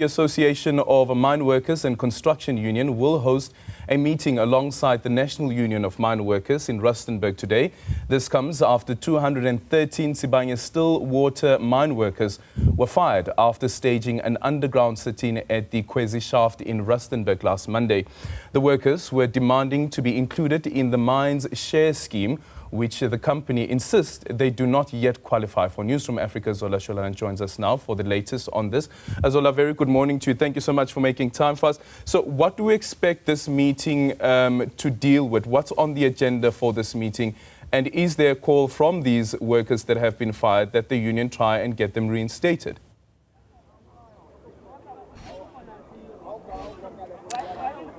The Association of Mine Workers and Construction Union will host a meeting alongside the National Union of Mineworkers in Rustenburg today. This comes after 213 Sibanye-Stillwater mine workers were fired after staging an underground sit-in at the Kwezi shaft in Rustenburg last Monday. The workers were demanding to be included in the mine's share scheme, which the company insists they do not yet qualify for. Newzroom Afrika Sholwana joins us now for the latest on this. Zola, very good morning to you. Thank you so much for making time for us. So what do we expect this meeting to deal with? What's on the agenda for this meeting? And is there a call from these workers that have been fired that the union try and get them reinstated?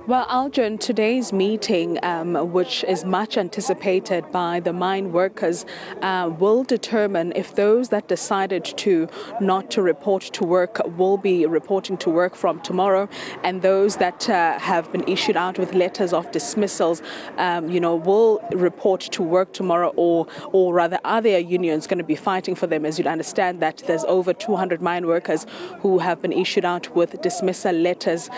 Well, Aljan, today's meeting, which is much anticipated by the mine workers, will determine if those that decided not to report to work will be reporting to work from tomorrow, and those that have been issued out with letters of dismissals, will report to work tomorrow, or rather, are their unions going to be fighting for them? As you'd understand that there's over 200 mine workers who have been issued out with dismissal letters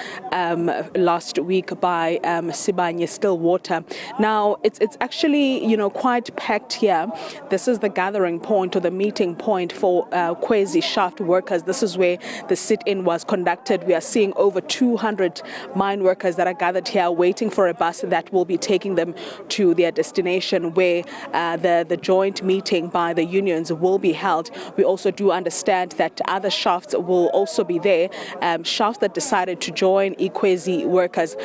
last week by Sibanye-Stillwater. Now, it's actually, quite packed here. This is the gathering point or the meeting point for Kwezi shaft workers. This is where the sit-in was conducted. We are seeing over 200 mine workers that are gathered here waiting for a bus that will be taking them to their destination, where the joint meeting by the unions will be held. We also do understand that other shafts will also be there, shafts that decided to join Kwezi workers,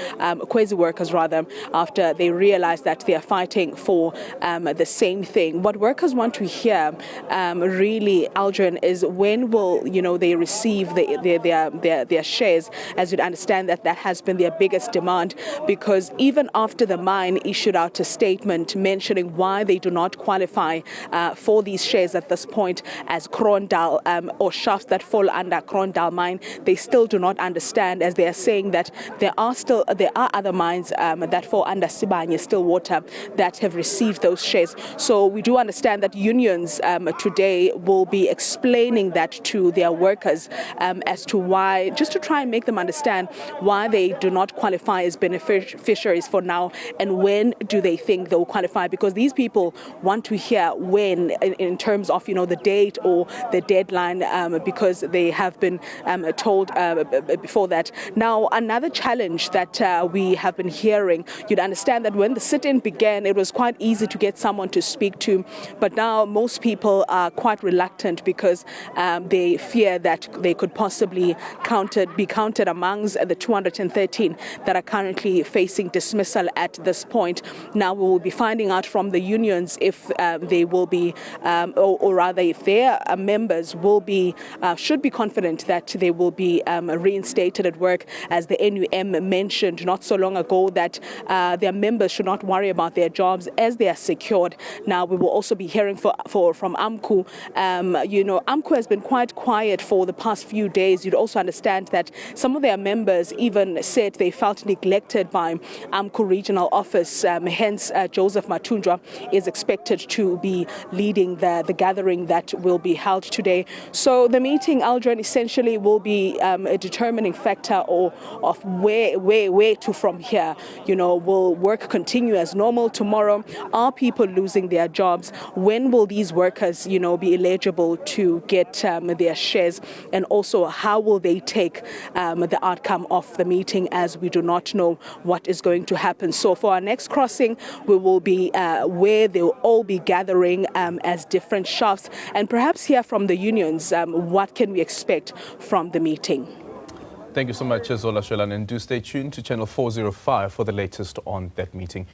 after they realized that they are fighting for the same thing. What workers want to hear, really, Aldrin, is when will they receive their shares? As you'd understand that has been their biggest demand, because even after the mine issued out a statement mentioning why they do not qualify for these shares at this point as Krondal or shafts that fall under Krondal mine, they still do not understand, as they are saying that there are other mines that fall under Sibanye-Stillwater that have received those shares. So we do understand that unions today will be explaining that to their workers as to why, just to try and make them understand why they do not qualify as beneficiaries for now, and when do they think they'll qualify, because these people want to hear when, in terms of the date or the deadline, because they have been told before that. Now, another challenge that we have been hearing, you'd understand that when the sit-in began, it was quite easy to get someone to speak to, but now most people are quite reluctant because they fear that they could possibly be counted amongst the 213 that are currently facing dismissal at this point. Now we will be finding out from the unions if they will be, or rather if their members will be, should be confident that they will be reinstated at work, as the NUM mentioned not so long ago that their members should not worry about their jobs as they are secured. Now we will also be hearing from AMCU. AMCU has been quite quiet for the past few days. You'd also understand that some of their members even said they felt neglected by AMCU regional office. Hence, Joseph Matunjwa is expected to be leading the gathering that will be held today. So the meeting, Aldrin, essentially will be a determining factor of where to from here. Will work continue as normal tomorrow? Are people losing their jobs? When will these workers, be eligible to get their shares? And also, how will they take the outcome of the meeting, as we do not know what is going to happen? So for our next crossing, we will be where they will all be gathering as different shafts, and perhaps hear from the unions what can we expect from the meeting. Thank you so much, Zola, and do stay tuned to Channel 405 for the latest on that meeting.